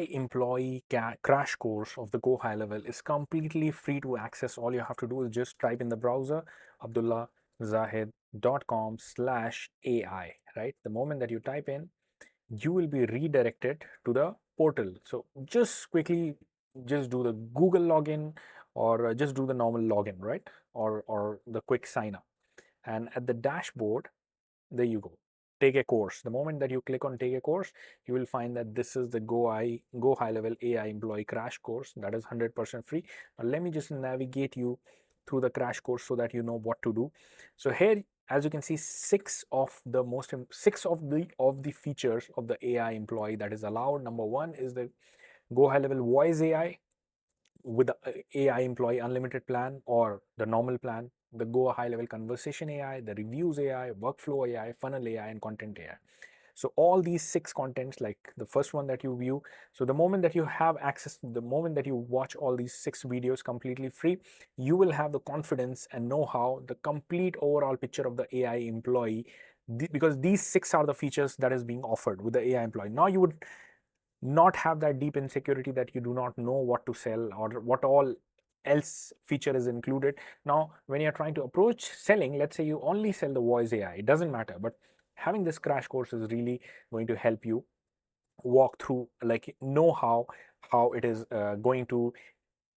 employee crash course of the Gohighlevel is completely free to access. All you have to do is just type in the browser abdullahzahid.com/AI, right? The moment that you type in, you will be redirected to the portal. So just quickly just do the Google login, or just do the normal login, right? Or the quick sign up. And at the dashboard, there you go, take a course. The moment that you click on take a course, you will find that this is the Gohighlevel AI employee crash course that is 100% free. Now let me just navigate you through the crash course so that you know what to do. So here, as you can see, six of the features of the AI employee that is allowed. Number one is the Gohighlevel voice AI with the AI employee unlimited plan, or the normal plan, the Gohighlevel conversation AI, the reviews AI, workflow AI, funnel AI, and content AI. So all these six contents, like the first one that you view, so the moment that you have access, the moment that you watch all these six videos completely free, you will have the confidence and know-how, the complete overall picture of the AI employee, because these six are the features that is being offered with the AI employee. Now you would not have that deep insecurity that you do not know what to sell or what all else feature is included. Now when you're trying to approach selling, let's say you only sell the voice AI, it doesn't matter, but having this crash course is really going to help you walk through, like, know how it is going to,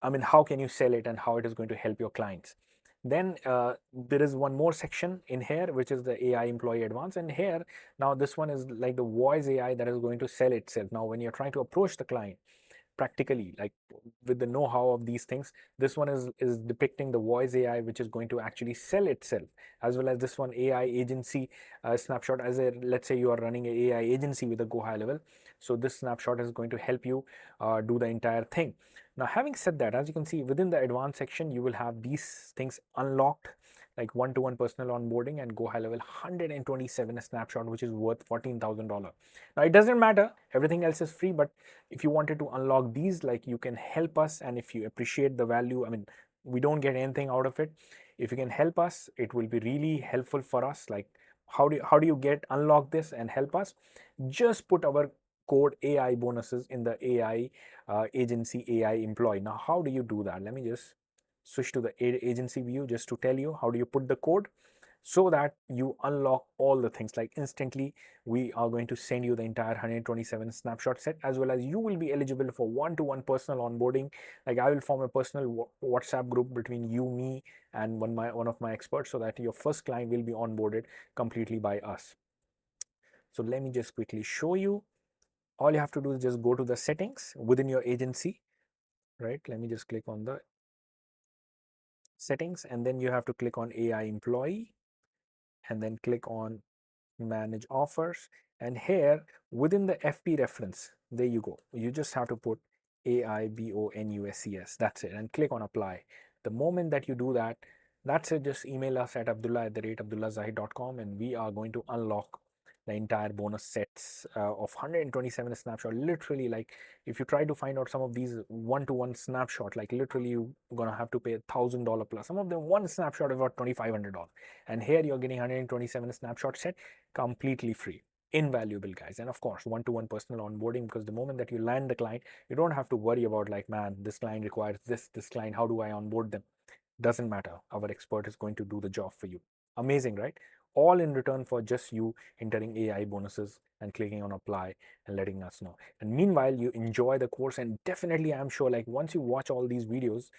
I mean, how can you sell it and how it is going to help your clients. Then there is one more section in here, which is the AI employee advance. And here, now this one is like the voice AI that is going to sell itself. Now, when you're trying to approach the client practically, like with the know-how of these things, this one is depicting the voice AI, which is going to actually sell itself, as well as this one AI agency snapshot. As a, let's say you are running an AI agency with a Gohighlevel, so this snapshot is going to help you do the entire thing. Now, having said that, as you can see within the advanced section, you will have these things unlocked, like one-to-one personal onboarding and Gohighlevel 127 snapshot, which is worth $14,000. Now, it doesn't matter, everything else is free, but if you wanted to unlock these, like, you can help us, and if you appreciate the value, I mean, we don't get anything out of it. If you can help us, it will be really helpful for us. Like, how do you get unlock this and help us? Just put our code AI bonuses in the AI agency AI employee. Now, how do you do that? Let me just switch to the agency view just to tell you how do you put the code so that you unlock all the things. Like, instantly we are going to send you the entire 127 snapshot set, as well as you will be eligible for one-to-one personal onboarding. Like, I will form a personal WhatsApp group between you, me, and one of my experts, so that your first client will be onboarded completely by us. So let me just quickly show you. All you have to do is just go to the settings within your agency, right? Let me just click on the settings, and then you have to click on AI employee, and then click on manage offers. And here within the FP reference, there you go, you just have to put AIBONUSCS, that's it, and click on apply. The moment that you do that, that's it. Just email us at abdullah@abdullahzahid.com, and we are going to unlock the entire bonus sets of 127 snapshot. Literally, like, if you try to find out some of these one-to-one snapshot, like, literally you're gonna have to pay $1,000 plus. Some of them, one snapshot is about $2,500, and here you're getting 127 snapshot set completely free. Invaluable, guys. And of course, one-to-one personal onboarding, because the moment that you land the client, you don't have to worry about, like, man, this client requires this client, how do I onboard them? Doesn't matter, our expert is going to do the job for you. Amazing, right? All in return for just you entering AI bonuses and clicking on apply and letting us know. And meanwhile, you enjoy the course, and definitely, I'm sure, like, once you watch all these videos,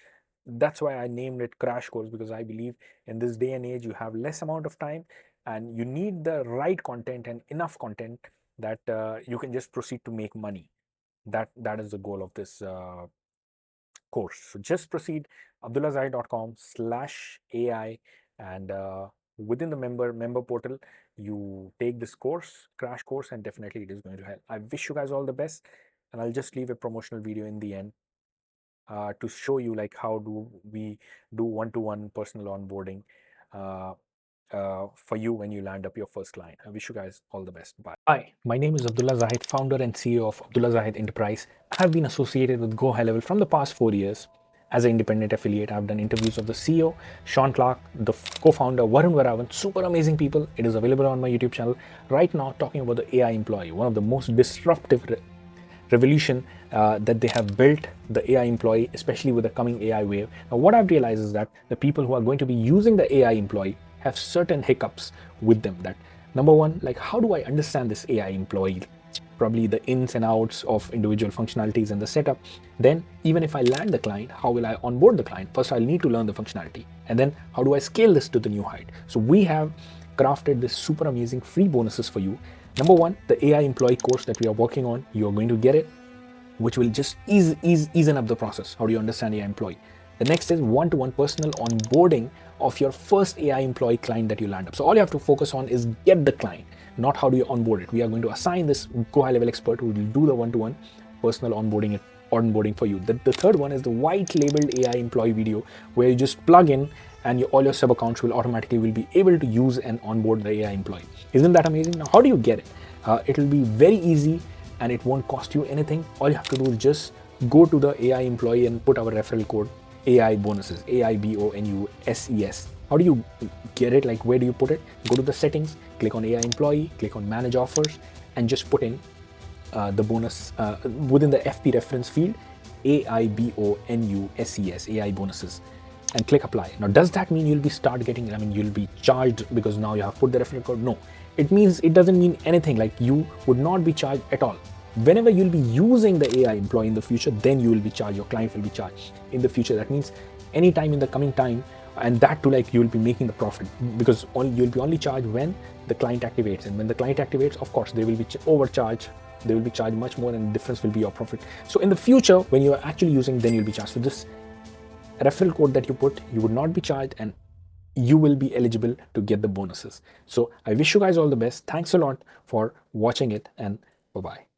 that's why I named it crash course, because I believe in this day and age you have less amount of time, and you need the right content and enough content that you can just proceed to make money. That is the goal of this course. So just proceed abdullahzahid.com/AI, and within the member portal, you take this course, crash course, and definitely it is going to help. I wish you guys all the best, and I'll just leave a promotional video in the end to show you, like, how do we do one-to-one personal onboarding for you when you land up your first client. I wish you guys all the best. Bye. Hi, my name is Abdullah Zahid, founder and CEO of Abdullah Zahid Enterprise. I have been associated with Gohighlevel from the past 4 years. As an independent affiliate, I've done interviews of the CEO, Sean Clark, the co-founder, Varun Varavan, super amazing people. It is available on my YouTube channel right now, talking about the AI employee, one of the most disruptive revolution that they have built the AI employee, especially with the coming AI wave. Now, what I've realized is that the people who are going to be using the AI employee have certain hiccups with them. That number one, like, how do I understand this AI employee? Probably the ins and outs of individual functionalities and the setup. Then even if I land the client, how will I onboard the client? First, I'll need to learn the functionality. And then how do I scale this to the new height? So we have crafted this super amazing free bonuses for you. Number one, the AI employee course that we are working on, you're going to get it, which will just easen up the process. How do you understand AI employee? The next is one-to-one personal onboarding of your first AI employee client that you land up. So all you have to focus on is get the client, not how do you onboard it. We are going to assign this Gohighlevel expert who will do the one-to-one personal onboarding for you. The third one is the white labeled AI employee video, where you just plug in and all your sub accounts will automatically be able to use and onboard the AI employee. Isn't that amazing? Now, how do you get it? It will be very easy and it won't cost you anything. All you have to do is just go to the AI employee and put our referral code AI bonuses, AIBONUSES. How do you get it? Like, where do you put it? Go to the settings, click on AI employee, click on manage offers, and just put in the bonus within the FP reference field, AIBONUSES, AI bonuses, and click apply. Now, does that mean you'll be charged because now you have put the referral code? No, it doesn't mean anything. Like, you would not be charged at all. Whenever you'll be using the AI employee in the future, then you will be charged, your client will be charged in the future. That means anytime in the coming time, and that too, like, you will be making the profit, because you'll be only charged when the client activates. And when the client activates, of course, they will be overcharged. They will be charged much more, and the difference will be your profit. So in the future, when you are actually using, then you'll be charged. So this referral code that you put, you would not be charged, and you will be eligible to get the bonuses. So I wish you guys all the best. Thanks a lot for watching it, and bye-bye.